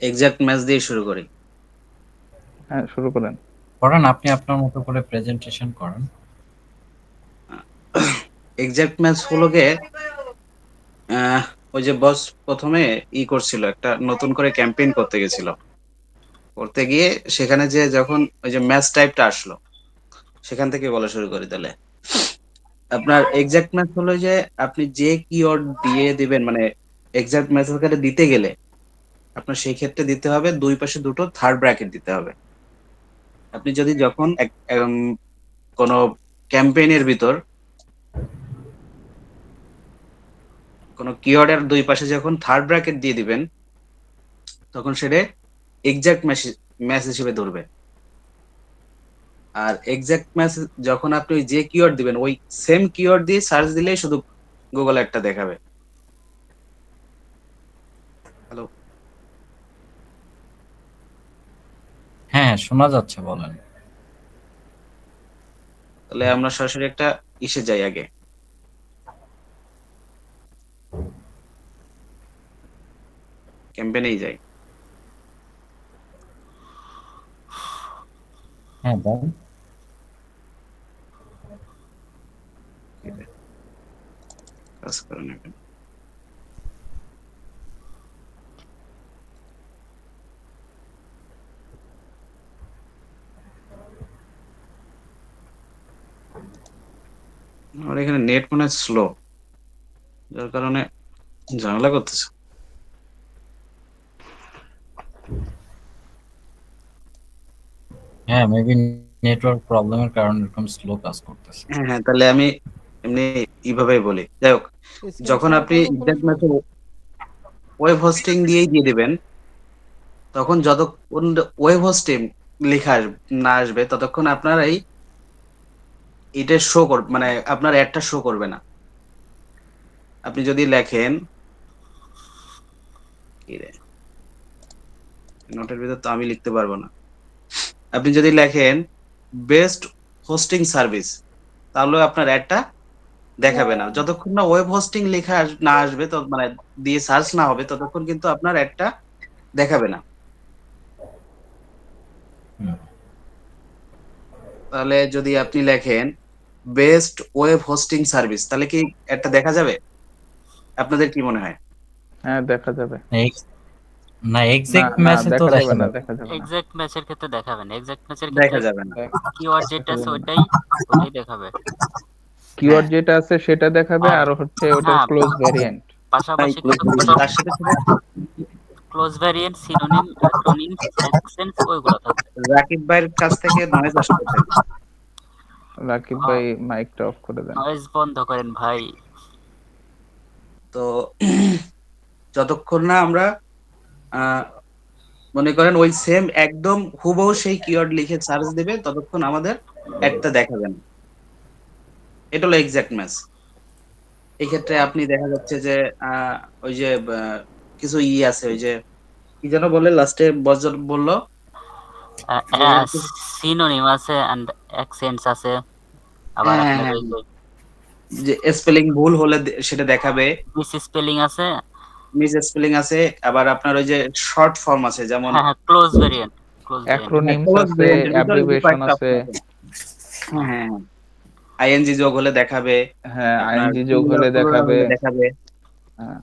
Exact match দিয়ে শুরু করি। হ্যাঁ, শুরু করেন। করেন, আপনি আপনার মতো করে প্রেজেন্টেশন করেন। এক্সাক্ট ম্যাচ হলো গিয়ে আহ, ওই যে বস প্রথমে করছিল, একটা নতুন করে ক্যাম্পেইন করতে গেছিল। করতে গিয়ে সেখানে যে যখন ওই যে ম্যাচ টাইপটা আসলো, সেখান থেকে বলা শুরু করি তাহলে। আপনার এক্সাক্ট ম্যাচ হলো যে আপনি যে কিওয়ার্ড দিয়ে দিবেন, মানে এক্সাক্ট ম্যাচ দিতে গেলে আপনার সেই ক্ষেত্রে দিতে হবে দুই পাশে দুটো থার্ড ব্র্যাকেট দিতে হবে। আপনি যদি যখন কোনো ক্যাম্পেইনের ভিতর কোনো কিওয়ার্ডের দুই পাশে যখন থার্ড ব্র্যাকেট দিয়ে দিবেন, তখন সেটা এক্সাক্ট ম্যাচ হিসেবে ধরবে। আর এক্সাক্ট ম্যাচ যখন আপনি ওই যে কিওয়ার্ড দিবেন, ওই সেম কিওয়ার্ড দিয়ে সার্চ দিলেই শুধু গুগল একটা দেখাবে। হ্যালো। হ্যাঁ হ্যাঁ, শোনা যাচ্ছে, বলেন। তাহলে আমরা সরাসরি একটা ইসে যাই, আগে ক্যাম্পেইনেই যাই। হ্যাঁ, বলেন। কাজ করে না কেন? আমার এখানে নেট মনে হয় স্লো, যার কারণে ঝামেলা করতেছে। হ্যাঁ, মেবি নেটওয়ার্ক প্রবলেমের কারণে এরকম স্লো কাজ করতেছে। হ্যাঁ হ্যাঁ, তাহলে আমি এমনি এইভাবেই বলি। যাই হোক, স্ক্রিন যখন শেয়ার আপনি করবো পলাশ এক্সাক্ট ভাই? ম্যাচে ওয়েব হোস্টিং দিয়েই দিয়ে দিবেন, তখন যতক্ষণ ওয়েব হোস্টিং লেখা না আসবে ততক্ষণ আপনার এটা শো করবে, মানে আপনার অ্যাডটা শো করবে না। আপনি যদি লেখেন, কি রে, নোটের ভিতর তো আমি লিখতে পারবো না। আপনি যদি লেখেন বেস্ট হোস্টিং সার্ভিস, তাহলে আপনার অ্যাডটা দেখাবে না। যতক্ষণ না ওয়েব হোস্টিং লেখা না আসবে, তো মানে দিয়ে সার্চ না হবে, ততক্ষণ কিন্তু আপনার অ্যাডটা দেখাবে না। হুম। তাহলে যদি আপনি লেখেন বেস্ট ওয়েব হোস্টিং সার্ভিস, তাহলে কি অ্যাডটা দেখা যাবে? আপনাদের কি মনে হয়? হ্যাঁ, দেখা যাবে। এক্স- না, না, এক্সাক্ট না, ম্যাচে তো দেখা যাবে দেখা না, যাবে। দেখা যাবে না। এক্সাক্ট ম্যাচের ক্ষেত্রে দেখাবেন, এক্সাক্ট ম্যাচের ক্ষেত্রে দেখা যাবে না। কিওয়ার্ড যেটা দেখা আছে যাবে না। ওইটাই ওইটাই দেখাবে। হ্যাঁ, কিওয়ার্ড যেটা আছে সেটা দেখাবে, আর আর হচ্ছে ওটার হ্যাঁ, ক্লোজ ভ্যারিয়েন্ট। তাই পাশাপাশি ক্লোজ তার সাথে সাথে ক্লোজ ভ্যারিয়েন্ট, সিনোনিম, অ্যাক্রোনিমস, অ্যাকসেন্টস ওইগুলো থাকবে। রাকিব ভাইয়ের কাছ থেকে নয়েজ আসতেছে। রাকিব ভাই, মাইকটা অফ করে দেন। নয়েজ বন্ধ করেন ভাই। তো যতক্ষণ না আমরা আহ, মনে করেন ওই সেম একদম হুবহু সেই কিওয়ার্ড লিখে সার্চ দিবে, ততক্ষণ আমাদের একটা দেখাবে না। এটা হলো এক্সাক্ট ম্যাচ। এই ক্ষেত্রে আপনি দেখা যাচ্ছে যে আহ, ওই যে কিছু আছে, ওই যে কি যেন বলে লাস্টে বজ্র বললো, যে সিনোনিম আছে এন্ড অ্যাকসেন্টস আছে, আবার হ্যাঁ আপনার হ্যাঁ ওই যে যে স্পেলিং ভুল হলে সেটা দেখাবে, মিস স্পেলিং আছে। মিস স্পেলিং আছে, আবার আপনার ওই যে শর্ট ফর্ম আছে, যেমন হ্যাঁ হ্যাঁ, ক্লোজ ভ্যারিয়েন্ট, ক্লোজ ভ্যারিয়েন্ট। হ্যাঁ অ্যাক্রোনিমস ক্লোজ আছে, ভেরিয়েন্টের ভিতরে কিন্তু অ্যাব্রিভিয়েশন কয়েকটা আছে। অপশন আছে। হ্যাঁ হ্যাঁ হ্যাঁ, আইএনজি যোগ হলে দেখাবে, হ্যাঁ, আপনার আইএনজি যোগ সিঙ্গুলার হলে প্লুরাল দেখাবে। হলে দেখাবে। হ্যাঁ,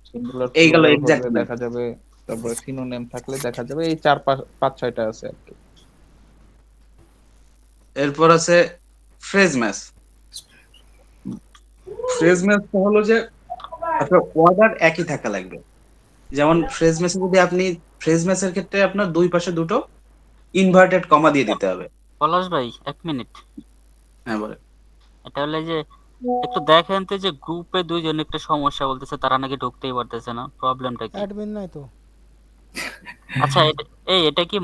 সিঙ্গুলার এই গেল প্লুরাল হলে এক্সাক্ট ম্যাচ। দেখা যাবে। তারপরে সিনোনিম থাকলে দেখা যাবে। এই চার পাঁচ পাঁচ ছয়টা আছে আর কি। এরপর আছে ফ্রেজ ম্যাচ। ফ্রেজ ম্যাচটা হলো যে আপনার অর্ডার একই থাকা লাগবে। যেমন ফ্রেজ ম্যাচে যদি আপনি ফ্রেজ ম্যাচের ক্ষেত্রে আপনার দুই পাশে দুটো ইনভার্টেড কমা দিয়ে দিতে হবে। পলাশ ভাই, এক মিনিট। হ্যাঁ বলে। এটা হলে যে একটু দেখেন তো, যে গ্রুপে দুইজন একটা সমস্যা বলতেছে, তারা নাকি ঢুকতেই পারতেছে না, প্রবলেমটা কি? অ্যাডমিন নাই তো। আচ্ছা, এটা কি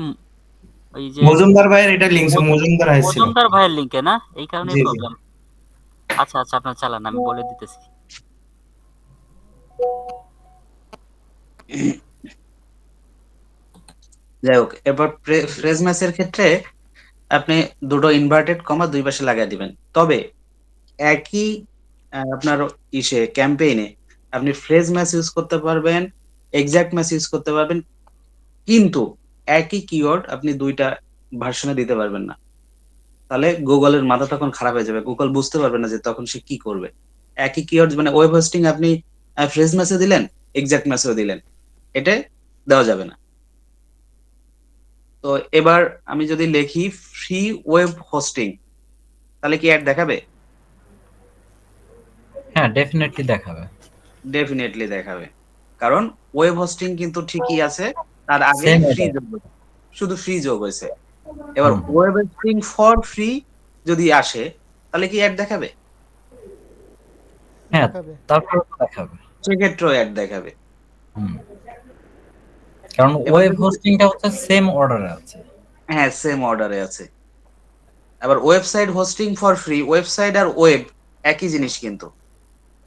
ওই যে মজুমদার ভাইয়ের এটা লিঙ্ক মজ- মজুমদার আসছিল। মজুমদার ভাইয়ের লিঙ্কে না, এই কারণেই জি জি। প্রবলেম? আচ্ছা আচ্ছা, আপনার চালান, আমি বলে দিতেছি। যাই হোক, এরপর ফ্রেজ ম্যাচের ক্ষেত্রে আপনি দুটো ইনভার্টেড কমা দুই পাশে লাগাই দিবেন। তবে একই আপনার ক্যাম্পেইনে আপনি ফ্রেজ ম্যাচ ইউজ করতে পারবেন, এক্সাক্ট ম্যাচ ইউজ করতে পারবেন, কিন্তু একই কিওয়ার্ড আপনি ২ টা ভার্সনে দিতে পারবেন না। তাহলে গুগলের মাথা তখন খারাপ হয়ে যাবে। গুগল বুঝতে পারবে না যে তখন সে কি করবে। একই কিওয়ার্ড মানে ওয়েব হোস্টিং আপনি ফ্রেজ ম্যাসে দিলেন, এক্সাক্ট ম্যাসেও দিলেন। এটা দেওয়া যাবে না। তো এবার আমি যদি লিখি ফ্রি ওয়েব হোস্টিং তাহলে কি এড দেখাবে? হ্যাঁ, ডেফিনেটলি দেখাবে। ডেফিনিটলি দেখাবে। কারণ ওয়েব হোস্টিং কিন্তু ঠিকই আছে। তার আগেই সেম ফ্রি অর্ডার। যোগ হয়েছে। শুধু ফ্রি যোগ হয়েছে। এবার হুম। ওয়েব হোস্টিং ফর ফ্রি যদি আসে তাহলে কি এড দেখাবে? হ্যাঁ, দেখাবে। তারপরেও তো দেখাবে। সেক্ষেত্রেও এড দেখাবে। হুম। কারণ এবার ওয়েব যদি হোস্টিংটা হচ্ছে সেম অর্ডারে আছে। হ্যাঁ, সেম অর্ডারে আছে। আবার website hosting for free, website আর ওয়েব একই জিনিস কিন্তু।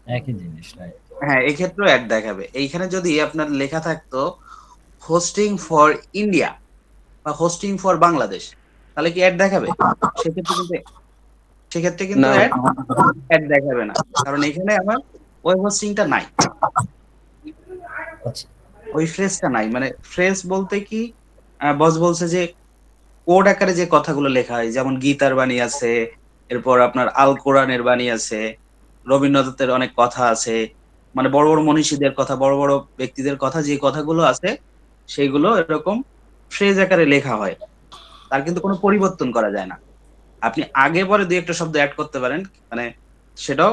একই জিনিস, রাইট। হ্যাঁ, এক্ষেত্রেও এড দেখাবে। এইখানে যদি আপনার লেখা থাকতো হোস্টিং ফর ইন্ডিয়া বা হোস্টিং ফর বাংলাদেশ তাহলে কি এড দেখাবে? সেক্ষেত্রে কিন্তু সেক্ষেত্রে কিন্তু না ভাই। এড দেখাবে না। কারণ এখানে আমার ওয়েব হোস্টিংটা নাই। আচ্ছা। ওই ফ্রেজটা নাই। মানে ফ্রেজ বলতে কি বস বলছে যে কোড আকারে যে কথাগুলো লেখা হয় যেমন গীতার বাণী আছে, এরপর আপনার আল কোরআনের বাণী আছে, রবীন্দ্রনাথের অনেক কথা আছে। মানে বড়, বড় মনীষীদের কথা, বড়, বড় ব্যক্তিদের কথা যে কথাগুলো আছে সেইগুলো এরকম ফ্রেজ আকারে লেখা হয়। তার কিন্তু কোনো পরিবর্তন করা যায় না। আপনি আগে পরে ২ একটা শব্দ এড করতে পারেন। মানে সেটাও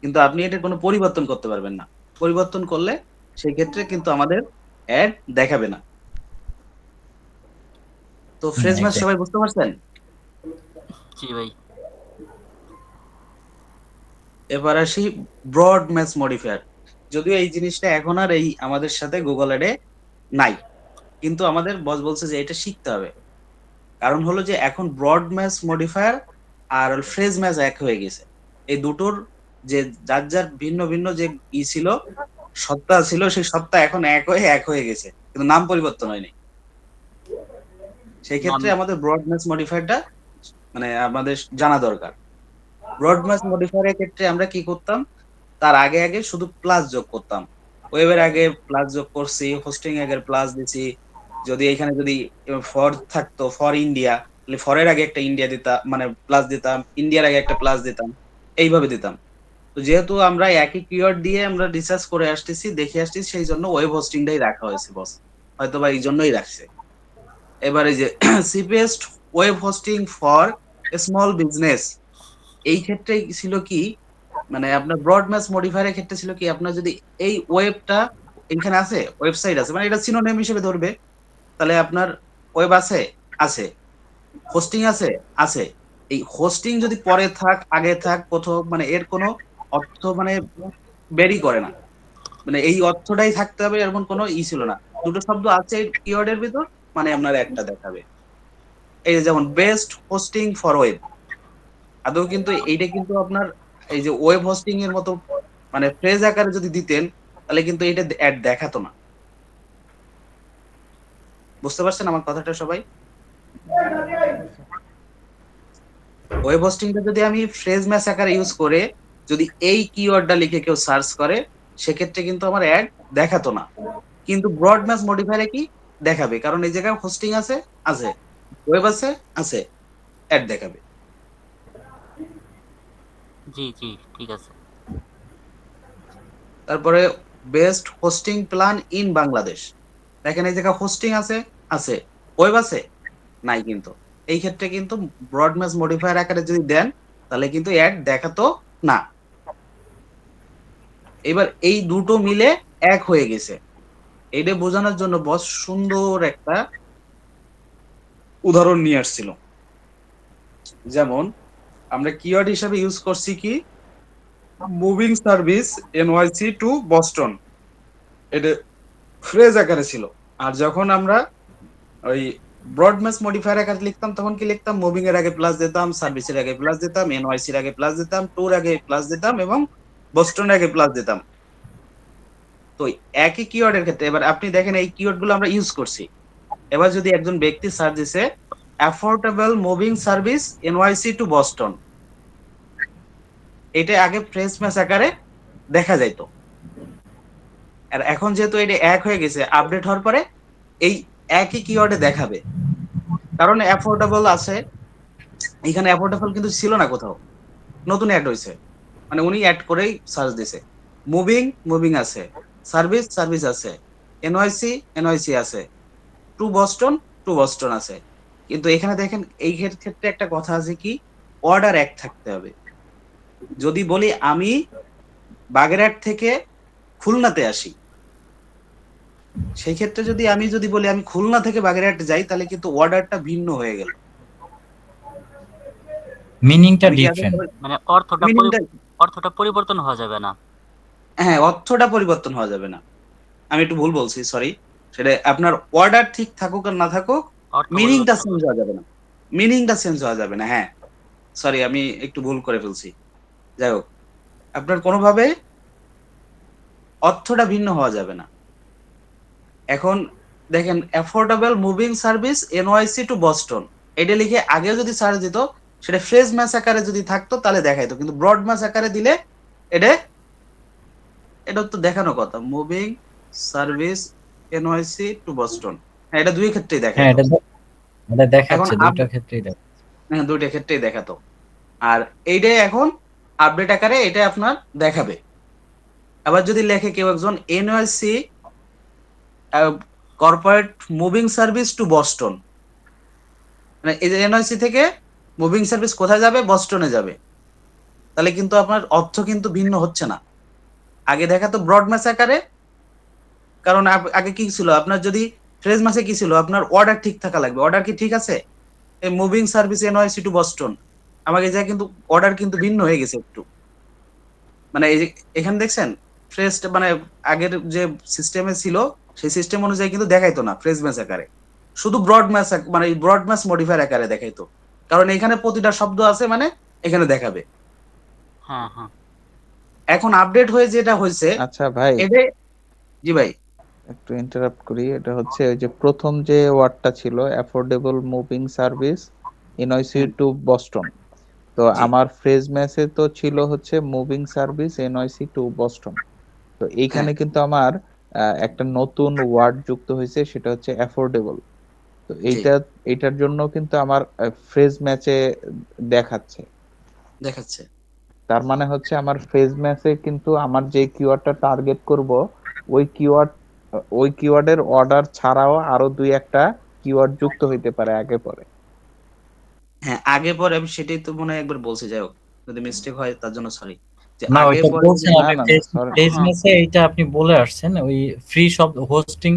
কিন্তু আপনি এটার কোনো পরিবর্তন করতে পারবেন না। পরিবর্তন করলে সেই ক্ষেত্রে কিন্তু আমাদের এড দেখাবে না। তো হুম, ফ্রেজ ম্যাচ এক্সাক্ট। সবাই বুঝতে পারছেন? জি ভাই। এবার আসি ব্রড ম্যাচ মডিফায়ার। যদিও এই জিনিসটা এখন আর এই আমাদের সাথে গুগল এড এ নাই। কিন্তু আমাদের বস বলছে যে এটা শিখতে হবে। কারণ হলো যে এখন ব্রড ম্যাচ মডিফায়ার আর ফ্রেজ ম্যাচ এক হয়ে গেছে। এই দুটোর যে যার, যার ভিন্ন, ভিন্ন যে ছিল সত্তা ছিল সেই সত্তা এখন এক হয়ে গেছে। কিন্তু নাম পরিবর্তন হয়নি। সেই নন ক্ষেত্রে আমাদের ব্রড ম্যাচ মডিফায়ারটা মানে আমাদের জানা দরকার। ব্রড ম্যাচ মডিফায়ার এর ক্ষেত্রে আমরা কি করতাম? তার আগে শুধু প্লাস যোগ করতাম। ওয়েবের আগে প্লাস যোগ করছি, হোস্টিং এর আগে প্লাস দিছি। যদি এখানে যদি ফর থাকতো ফর ইন্ডিয়া তাহলে ফরের আগে একটা ইন্ডিয়া দিতাম মানে প্লাস দিতাম, ইন্ডিয়ার আগে একটা প্লাস দিতাম। এইভাবে দিতাম। তো যেহেতু আমরা একই কিওয়ার্ড দিয়ে আমরা রিসার্চ করে আসতেছি, দেখে আসতেছি সেইজন্য ওয়েব হোস্টিংটাই রাখা হয়েছে বস। হয়তোবা এইজন্যই রাখছে। এবারে যে cheapest web hosting for small business এই ক্ষেত্রে ছিল কি মানে আপনার ব্রড ম্যাচ মডিফায়ার এর ক্ষেত্রে ছিল কি আপনার যদি এই ওয়েবটা এখানে আছে, ওয়েবসাইট আছে মানে এটা সিনোনিম হিসেবে ধরবে। তাহলে আপনার ওয়েব আছে? আছে। হোস্টিং আছে? আছে। এই হোস্টিং যদি পরে থাক, আগে থাক, প্রথম মানে এর কোনো অর্থ মানে বেরি করে না। মানে এই অর্থটাই থাকতে হবে এমন কোনো ছিল না। দুটো শব্দ আছে কিওয়ার্ড এর ভিতর মানে আপনার একটা দেখাবে। এই যে যেমন বেস্ট হোস্টিং ফর ওয়েব আদৌ কিন্তু এইটা কিন্তু আপনার এই যে ওয়েব হোস্টিং এর মতো মানে ফ্রেজ আকারে যদি দিতেন তাহলে কিন্তু এটা এড দেখাতো না। বুঝতে পারছেন আমার কথাটা সবাই? ওয়েব হোস্টিংটা যদি আমি ফ্রেজ ম্যাচ আকারে ইউজ করে যদি এই কিওয়ার্ডটা লিখে কেউ সার্চ করে সেক্ষেত্রে কিন্তু আমার অ্যাড দেখাতো না। কিন্তু ব্রড ম্যাচ মডিফায়ারে কি দেখাবে? কারণ এই জায়গায় হোস্টিং আছে, আছে। ওয়েব আছে, আছে। অ্যাড দেখাবে। জি, জি, ঠিক আছে। তারপরে best hosting plan in Bangladesh. দেখেন এই জায়গায় হোস্টিং আছে, আছে। ওয়েব আছে? নাই কিন্তু। এই ক্ষেত্রে কিন্তু ব্রড ম্যাচ মডিফায়ার আকারে যদি দেন তাহলে কিন্তু অ্যাড দেখাতো না। এবার এই দুটো মিলে এক হয়ে গেছে। এইটা বোঝানোর জন্য বস সুন্দর একটা উদাহরণ নিয়ে আসছিল। যেমন আমরা কিওয়ার্ড হিসাবে ইউজ করছি কি moving service NYC to Boston. এটা ফ্রেজ আকারে ছিল। আর যখন আমরা ওই ব্রড ম্যাচ মডিফায়ার আকারে লিখতাম তখন কি লিখতাম মুভিং এর আগে প্লাস দিতাম, সার্ভিসের আগে প্লাস দিতাম, এনওয়াইসির আগে প্লাস দিতাম, ট্যুর আগে প্লাস দিতাম এবং বস্টনের আগে প্লাস দিতাম। তো একই কিওয়ার্ডের ক্ষেত্রে এবার আপনি দেখেন এই কিওয়ার্ড গুলো আমরা ইউজ করছি। এবার যদি একজন ব্যক্তি সার্চ দিছে affordable moving service NYC to Boston এটা আগে ফ্রেজ ম্যাচ আকারে দেখা যাইতো। আর এখন যেহেতু এটা এক হয়ে গেছে আপডেট হওয়ার পরে এই একই কিওয়ার্ডে দেখাবে, কারণ অ্যাফোর্ডেবল আছে, এখানে অ্যাফোর্ডেবল কিন্তু ছিল না কোথাও, নতুন অ্যাড হয়েছে, মানে উনি অ্যাড করেই সার্চ দিছে। মুভিং মুভিং আছে, সার্ভিস সার্ভিস আছে, এনওয়াইসি এনওয়াইসি আছে, টু বস্টন টু বস্টন আছে। কিন্তু এখানে দেখেন এই ক্ষেত্রে একটা কথা আছে কি, অর্ডার এক থাকতে হবে। যদি বলি আমি বাগেরহাট থেকে খুলনাতে আসি, সেই ক্ষেত্রে যদি বলি আমি খুলনা থেকে বাগেরহাট যাই, তাহলে কিন্তু অর্ডারটা ভিন্ন হয়ে গেল। মিনিংটা আমি কি আসলে ডিফারেন্ট। মানে মিনিংটা, অর্থটা পরিবর্তন হওয়া যাবে না। হ্যাঁ, অর্থটা পরিবর্তন হওয়া যাবে না। আমি একটু ভুল বলছি, সরি। সেটা আপনার অর্ডার ঠিক থাকুক আর না থাকুক, অর্থ মিনিংটা পরিবর্তন চেঞ্জ হবে। হওয়া যাবে না। মিনিংটা চেঞ্জ হওয়া যাবে না, হ্যাঁ। সরি, আমি একটু ভুল করে ফেলছি। যাই হোক, আপনার কোনোভাবে অর্থটা ভিন্ন হওয়া যাবে না। এখন দেখেন, affordable moving service NYC to Boston, এটা লিখে আগে যদি সার্চ দিত, সেটা ফ্রেজ ম্যাচ আকারে যদি থাকতো তাহলে দেখাইতো, কিন্তু ব্রড ম্যাচ আকারে দিলে এটা এটা তো দেখানো কথা, moving service NYC to Boston, হ্যাঁ, এটা দুই ক্ষেত্রেই হ্যাঁ, দেখাইতো। এটা এখন দেখাচ্ছে দুইটা ক্ষেত্রেই হ্যাঁ, দুইটা ক্ষেত্রেই দেখাতো। আর এইটাই এখন আপডেট আকারে এটা আপনার দেখাবে। আবার যদি লেখে কেউ একজন NYC corporate moving service to Boston, মানে এই যে এনওআইসি থেকে মুভিং সার্ভিস কোথায় যাবে, বস্টনে যাবে, তাহলে কিন্তু আপনার অর্থ কিন্তু ভিন্ন হচ্ছে না। আগে দেখাতো ব্রড ম্যাচ আকারে, কারণ আগে কি ছিল, আপনার যদি ফ্রেজ ম্যাচে কি ছিল, আপনার অর্ডার ঠিক থাকা লাগবে। অর্ডার কি ঠিক আছে, এই মুভিং সার্ভিস এনওআইসি টু বস্টন, আমাকে যা কিন্তু অর্ডার কিন্তু ভিন্ন হয়ে গেছে একটু। মানে এই যে এখানে দেখছেন ফ্রেজ, মানে আগের যে সিস্টেমে ছিল সেই সিস্টেম অনুযায়ী কিন্তু দেখাইতো না ফ্রেজ ম্যাচ আকারে, শুধু ব্রড ম্যাচ, মানে ব্রড ম্যাচ মডিফায়ার আকারে দেখাইতো, কারণ এখানে প্রতিটা শব্দ আছে, মানে এখানে দেখাবে। হ্যাঁ, হ্যাঁ। এখন আপডেট হয়ে যেটা হয়েছে, আচ্ছা ভাই, এটা, জি ভাই। একটু ইন্টারাপ্ট করি। এটা হচ্ছে ওই যে প্রথম যে ওয়ার্ডটা ছিল, অ্যাফোর্ডেবল মুভিং সার্ভিস এনওয়াইসি হ্যাঁ, টু বস্টন। তো জি, আমার ফ্রেজ ম্যাসে তো ছিল হচ্ছে moving service NYC to Boston. তো হ্যাঁ, এইখানে কিন্তু আমার একটা নতুন ওয়ার্ড যুক্ত হয়েছে, সেটা হচ্ছে অ্যাফোর্ডেবল। তো জি, এইটার জন্য কিন্তু আমার ফ্রেজ ম্যাচে দেখাচ্ছে। দেখাচ্ছে। তার মানে হচ্ছে আমার ফ্রেজ ম্যাচে কিন্তু আমার যে কিওয়ার্ডটা টার্গেট করব, ওই কিওয়ার্ড ওই কিওয়ার্ডের অর্ডার ছাড়াও আরো দুই একটা কিওয়ার্ড যুক্ত হইতে পারে আগে পরে। হ্যাঁ, আগে পরে আমি সেটাই তো মনে হয় একবার বলছি, যাই হোক, যদি মিস্টেক হয় তার জন্য সরি, যে না, আগে ওইটা পরে বলছেন না আপনি না না, পেজ সরি। পেজ হ্যাঁ, মেসে এইটা আপনি বলে আসছেন, ওই ফ্রি সব হোস্টিং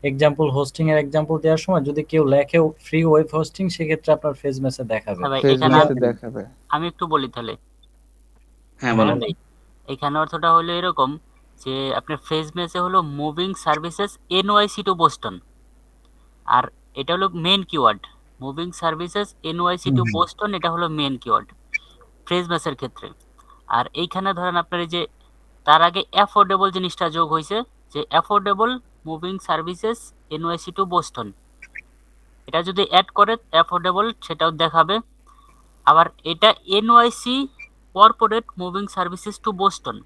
এক্সাম্পল, হোস্টিং এর এক্সাম্পল দেওয়ার সময় যদি কেউ লেখে ফ্রি ওয়েব হোস্টিং, সেক্ষেত্রে আপনার পেজ মেসে দেখাবে। হ্যাঁ ভাই, ফ্রেজ এখানে ম্যাচে দেখাবে। আমি একটু বলি তাহলে। হ্যাঁ, হ্যাঁ, বলেন। ইমরান ভাই, এখানে অর্থটা হলো এরকম যে আপনার ফ্রেজ ম্যাচে হলো moving services NYC to Boston, আর এটা হলো main keyword. Moving services NYC hmm, to hmm. Boston, এটা হলো মেন কিওয়ার্ড ফ্রেজ ম্যাচের ক্ষেত্রে। আর এইখানে ধরেন আপনার এই যে তার আগে অ্যাফোর্ডেবল জিনিসটা যোগ হয়েছে, যে affordable moving services NYC to Boston, এটা যদি অ্যাড করে অ্যাফোর্ডেবল সেটাও দেখাবে। আবার এটা NYC corporate moving services to Boston,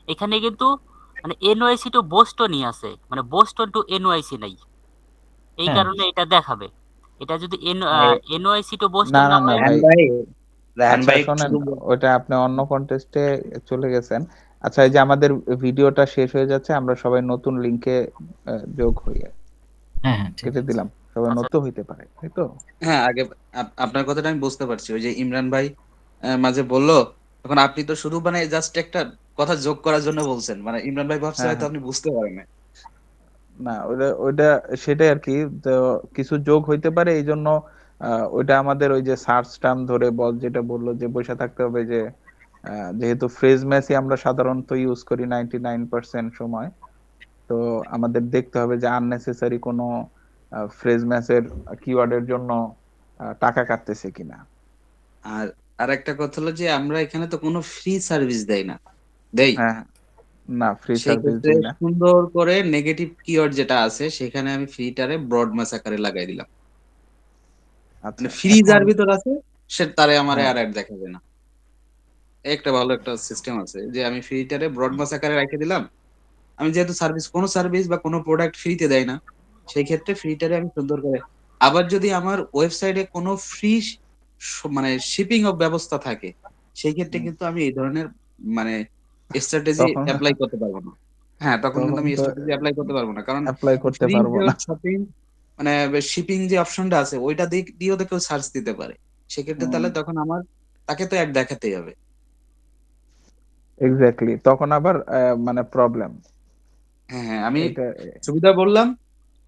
এখানে কিন্তু মানে এনওয়াইসি টু বোস্টনই আছে, মানে বোস্টন টু এনওয়াইসি নাই, এই হ্যাঁ, কারণে এটা দেখাবে। এটা যদি এই, এনওয়াইসি টু না বোস্টন না না না হয়। রায়হান ভাই, ভাই, রায়হান আচ্ছা ভাই শোনেন, শুধু ওইটা আপনি অন্য কন্টেস্টে চলে গেছেন। আচ্ছা, এই যে আমাদের ভিডিওটা শেষ হয়ে যাচ্ছে, আমরা সবাই নতুন লিংকে যোগ হই। হ্যাঁ, হ্যাঁ, ঠিক কেটে আছে। দিলাম, সবাই আচ্ছা, নতুন হইতে পারে, তাই তো? হ্যাঁ, আগে আপনার কথাটা আমি বুঝতে পারছি। ওই যে ইমরান ভাই মাঝে বলল, তখন আপনি তো শুধু মানে জাস্ট একটা কথা যোগ করার জন্য বলছেন। মানে ইমরান ভাই ভাবছে হ্যাঁ হয়তো হ্যাঁ, আপনি বুঝতে পারেন নাই। না ওইটা ওইটা সেটাই আর কি। তো কিছু যোগ হইতে পারে, এই জন্য ওইটা আমাদের ওই যে সার্চ টার্ম ধরে বল যেটা বললো যে বসে থাকতে হবে, যে যেহেতু ফ্রেজ ম্যাচই আমরা সাধারণত ইউজ করি 99% সময়, তো আমাদের দেখতে হবে যে আননেসেসারি কোনো ফ্রেজ ম্যাচের কিওয়ার্ডের জন্য টাকা কাটতেছে কিনা। আর আরেকটা কথা হলো যে আমরা এখানে তো কোনো ফ্রি সার্ভিস দেই না। দেই? হ্যাঁ হ্যাঁ, না ফ্রি সেই সার্ভিস ক্ষেত্রে দিই না। সুন্দর করে নেগেটিভ কিওয়ার্ড যেটা আছে সেখানে আমি ফ্রিটারে ব্রড মাস আকারে লাগাই দিলাম। মানে আচ্ছা ফ্রি এখন, যার ভিতর আছে সে তারে আমারে হ্যাঁ আর অ্যাড দেখাবে না। একটা ভালো একটা সিস্টেম আছে যে আমি ফ্রিটারে ব্রড মাস আকারে রেখে দিলাম। আমি যেহেতু সার্ভিস, কোনো সার্ভিস বা কোনো প্রোডাক্ট ফ্রিতে দেয় না, সেই ক্ষেত্রে ফ্রিটারে আমি সুন্দর করে, আবার যদি আমার ওয়েবসাইটে কোনো ফ্রি মানে শিপিং ব্যবস্থা থাকে, সেই ক্ষেত্রে হুম। কিন্তু আমি এই ধরনের মানে স্ট্র্যাটেজি তখন এপ্লাই করতে পারবো না। হ্যাঁ, তখন কিন্তু তখন আমি তো স্ট্র্যাটেজি এপ্লাই করতে পারবো না, কারণ অ্যাপ্লাই করতে ফ্রি পারবো যে না। শপিং মানে শিপিং যে অপশনটা আছে ওইটা দিয়েও তো কেউ সার্চ দিতে পারে। সেক্ষেত্রে হুম, তাহলে তখন আমার তাকে তো অ্যাড দেখাতেই হবে। এক্স্যাক্টলি, তখন আবার মানে প্রবলেম হ্যাঁ, হ্যাঁ, আমি এটা। সুবিধা বললাম,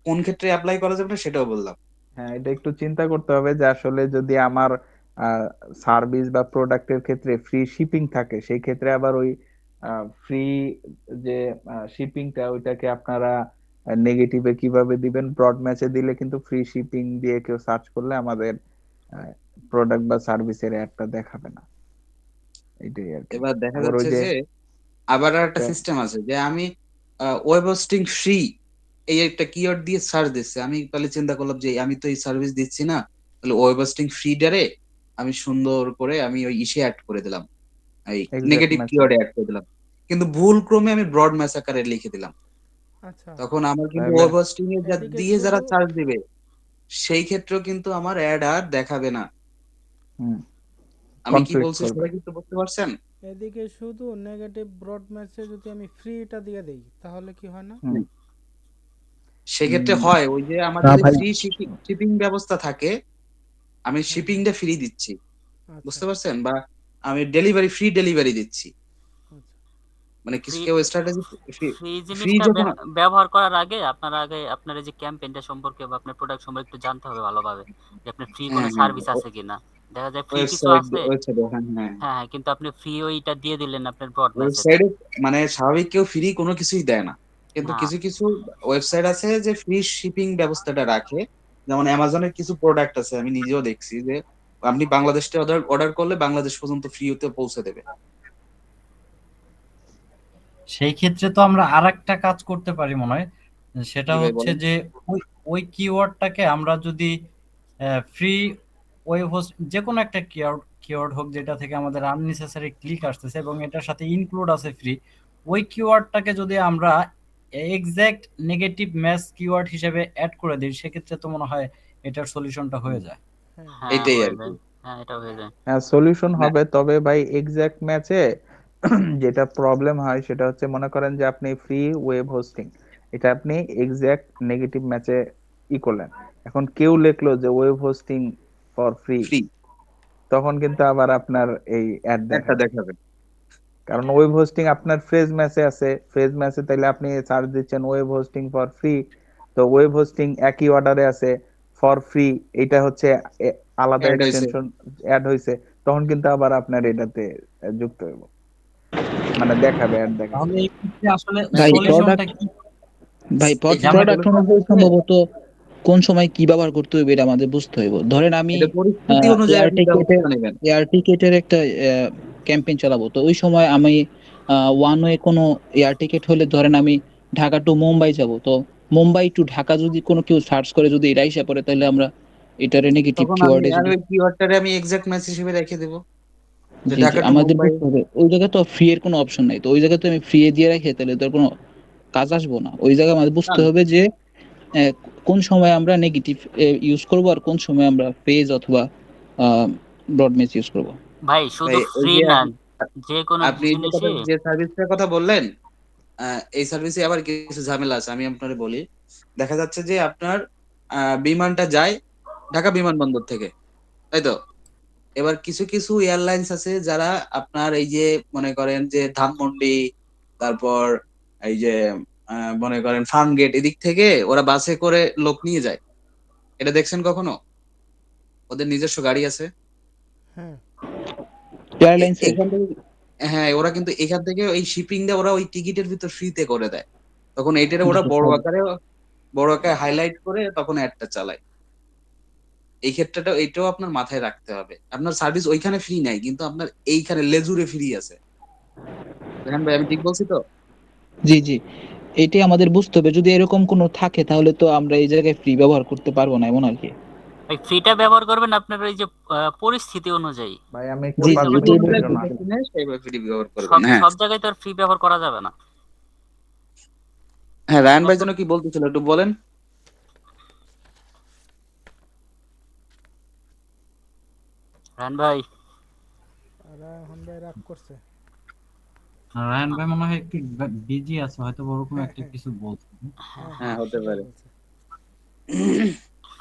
কোন ক্ষেত্রে এপ্লাই করা যাবে না সেটাও বললাম। হ্যাঁ, এটা একটু চিন্তা করতে হবে যে আসলে যদি আমার সার্ভিস বা প্রোডাক্টের ক্ষেত্রে ফ্রি শিপিং থাকে, সেই ক্ষেত্রে আবার ওই ফ্রি যে শিপিংটা ওইটাকে আপনারা নেগেটিভে কিভাবে দিবেন? ব্রড ম্যাচে দিলে কিন্তু ফ্রি শিপিং দিয়ে কেউ সার্চ করলে আমাদের প্রোডাক্ট বা সার্ভিসের অ্যাডটা দেখাবে না, এটাই আর কি। এবার দেখা আবার ওই যাচ্ছে যে যে আবার একটা একটা সিস্টেম আছে যে আমি ওয়েব হোস্টিং ফ্রি এই একটা কিওয়ার্ড দিয়ে সার্চ দিচ্ছে, আমি তাহলে চিন্তা করলাম যে আমি তো এই সার্ভিস দিচ্ছি না, তাহলে ওয়েব হোস্টিং ফ্রি ডারে আমি সুন্দর করে আমি ওই ইসে অ্যাড করে দিলাম, এই এক্সাক্ট নেগেটিভ ম্যাচে। কিওয়ার্ডে অ্যাড করে দিলাম, কিন্তু ভুল ক্রমে আমি ব্রড ম্যাচ আকারে লিখে দিলাম। আচ্ছা, তখন আমার কিন্তু তাহলে ওয়েব হোস্টিং এ যা এদিকে দিয়ে যারা শুধু সার্চ দিবে সেই ক্ষেত্রেও কিন্তু আমার অ্যাড আর দেখাবে না। আমি কি কনফ্লিক্ট বলছি করবে। সবাই কিন্তু বুঝতে পারছেন? এদিকে শুধু নেগেটিভ ব্রড ম্যাচে যদি আমি ফ্রিটা দিয়ে দেই তাহলে কি হয় না? হুম। সেক্ষেত্রে উম, হয় ওই যে আমার না যদি ভাই, ফ্রি শিপিং ব্যবস্থা থাকে, আমি হ্যাঁ, হ্যাঁ, শিপিংটা ফ্রি দিচ্ছি, আচ্ছা, বুঝতে পারছেন, বা আমি ডেলিভারি ফ্রি ডেলিভারি দিচ্ছি, আচ্ছা, মানে কিছু ফ্রি কেউ স্ট্র্যাটেজি ফ্রি ফ্রি জিনিসটা যখন ব্যবহার করার আগে আপনার এই যে ক্যাম্পেইনটা সম্পর্কে বা আপনার প্রোডাক্ট সম্পর্কে একটু জানতে হবে ভালোভাবে যে আপনার ফ্রি কোনো হ্যাঁ, হ্যাঁ, সার্ভিস আছে কিনা। দেখা যায় ফ্রি কিছু ওয়েবসাইট আছে, ওয়েবসাইটে, হ্যাঁ, হ্যাঁ, হ্যাঁ, হ্যাঁ, কিন্তু আপনি ফ্রি ওইটা দিয়ে দিলেন আপনার ব্রড ম্যাচেতে। ওয়েবসাইটে মানে স্বাভাবিক কেউ ফ্রি কোনো কিছুই দেয় না, কিন্তু না, কিছু কিছু ওয়েবসাইট আছে যে ফ্রি শিপিং ব্যবস্থাটা রাখে। যেমন অ্যামাজনের কিছু প্রোডাক্ট আছে, আমি নিজেও দেখছি যে আপনি বাংলাদেশ থেকে অর্ডার অর্ডার করলে বাংলাদেশ পর্যন্ত ফ্রিতে পৌঁছে দেবে। সেই ক্ষেত্রে তো আমরা আরেকটা কাজ করতে পারি মনে হয়, সেটা জি ভাই হচ্ছে বলেন। যে ওই ওই কিওয়ার্ডটাকে আমরা যদি ফ্রি ওয়েব হোস্ট যে কোনো একটা কিওয়ার্ড হোক যেটা থেকে আমাদের আননেসেসারি ক্লিক আসতেছে এবং এটার সাথে ইনক্লুড আছে ফ্রি, ওই কিওয়ার্ডটাকে যদি আমরা এক্সাক্ট নেগেটিভ ম্যাচ কিওয়ার্ড হিসেবে অ্যাড করে দিই, সেক্ষেত্রে তো মনে হয় এটার সলিউশনটা হয়ে যায়। হ্যাঁ, হ্যাঁ, হ্যাঁ, এটাই হয়ে আর কি। যায়। হ্যাঁ, এটা হয়ে যায়। হ্যাঁ, সলিউশন না, হবে, তবে ভাই এক্সাক্ট ম্যাচে যেটা প্রবলেম হয় সেটা হচ্ছে, মনে করেন যে আপনি ফ্রি ওয়েব হোস্টিং, এটা আপনি এক্সাক্ট নেগেটিভ ম্যাচে করলেন, এখন কেউ লিখলো যে web hosting for free, free তখন কিন্তু আবার আপনার এই অ্যাড একটা দেখাবে। দেখাবে। কারণ ওয়েব হোস্টিং আপনার ফ্রেজ ম্যাচে আছে, ফ্রেজ ম্যাচে তাইলে আপনি সার্চ দিচ্ছেন ওয়েব হোস্টিং ফর ফ্রি, তো ওয়েব হোস্টিং একই অর্ডারে আছে ফর ফ্রি, এটা হচ্ছে আলাদা অ্যাড হয়েছে। এক্সটেনশন অ্যাড হয়েছে, তখন কিন্তু আবার আপনার এটাতে যুক্ত হইব, মানে দেখাবে, অ্যাড দেখাবে। তাহলে এই ক্ষেত্রে আসলে ভাই সলিউশনটা প্রোডাক্ট কি? ভাই এই যে আমার প্রোডাক্ট solution অনুযায়ী হচ্ছে, সম্ভবত কোন সময় কি ব্যবহার করতে হবে এটা আমাদের বুঝতে হইব। ধরেন আমি এটা পরিস্থিতি অনুযায়ী এয়ার আপনি টিকেটের ব্যবস্থা নেবেন। একটা ক্যাম্পেইন চালাবো, তো ওই সময় আমি ওয়ান ওয়ে কোনো এয়ার টিকেট হলে ধরেন আমি ঢাকা টু মুম্বাই যাব, তো মুম্বাই টু ঢাকা যদি কোনো কেউ সার্চ করে যদি এটা এসে পড়ে, তাহলে আমরা এটারে নেগেটিভ তখন আমি কিওয়ার্ডে আমি যদি, ওই কিওয়ার্ডটারে আমি এক্সাক্ট ম্যাচ হিসেবে রেখে দেবো যে জি জি ঢাকা টু আমাদের মুম্বাই। বুঝতে হবে ওই জায়গায় তো ফ্রি এর কোনো অপশন নাই, তো ওই জায়গায় তো আমি ফ্রি এ দিয়ে রাখি তাহলে তোর কোনো কাজ আসবো না। ওই জায়গায় আমাদের বুঝতে হবে যে আহ, কোন সময় আমরা নেগেটিভ ইউজ করব আর কোন সময় আমরা পেজ অথবা ব্রড মেজ ইউজ করব। ভাই শুধু ভাই ওই ফ্রি যে না, যে কোনো আপনি যে কথা জিনিসই যে সার্ভিসটার কথা বললেন, এই সার্ভিসে আবার কিছু ঝামেলা আছে, আমি আপনারে বলি। দেখা যাচ্ছে যে আপনার বিমানটা যায় ঢাকা বিমানবন্দর থেকে, তাই তো? এবার কিছু কিছু এয়ারলাইন্স আছে যারা আপনার এই যে মনে করেন যে ধানমন্ডি, তারপর এই যে মনে করেন ফার্মগেট এদিক থেকে ওরা বাসে করে লোক নিয়ে যায়। এটা দেখছেন কখনো? ওদের নিজস্ব গাড়ি আছে। হ্যাঁ, এয়ারলাইন্সের, এখান থেকে, হ্যাঁ, ওরা কিন্তু এখান থেকে ওই শিপিংটা ওরা ওই টিকিটের ভিতর ফ্রিতে করে দেয়। তখন এইটারে জি ওরা জি, বড় আকারে হাইলাইট করে তখন অ্যাডটা চালায়। এই ক্ষেত্রটা এটাও আপনার মাথায় রাখতে হবে, আপনার সার্ভিস ওইখানে ফ্রি নাই কিন্তু আপনার এইখানে লেজুরে ফ্রি আছে। দেখেন ভাই, আমি ঠিক বলছি তো? জি জি, এটাই আমাদের বুঝতে হবে। যদি এরকম কোনো থাকে তাহলে তো আমরা এই জায়গায় ফ্রি ব্যবহার করতে পারবো না, এমন আর কি। ওই ফ্রিটা ব্যবহার করবেন আপনার ওই যে পরিস্থিতি অনুযায়ী। ভাই আমি একটু জি 5 জি, পরিস্থিতি এটাই মিনিটের অনুযায়ী বলতে জন্য বুঝে আসি। শুনে সেইভাবে ফ্রি ব্যবহার করবেন। সব হ্যাঁ, সব জায়গায় তো আর ফ্রি ব্যবহার করা যাবে না। হ্যাঁ, রায়হান ভাই নতুন যেন কি বলতেছিল একটু বলেন। রান ভাই, রায়হান ভাই রাগ করছে। রায়হান ভাই মনে হয় একটু বিজি আছে, হয়তো ওরকম হ্যাঁ একটা হ্যাঁ কিছু বলছে। হ্যাঁ হ্যাঁ, হ্যাঁ, হতে সেটাই পারে। বলছে।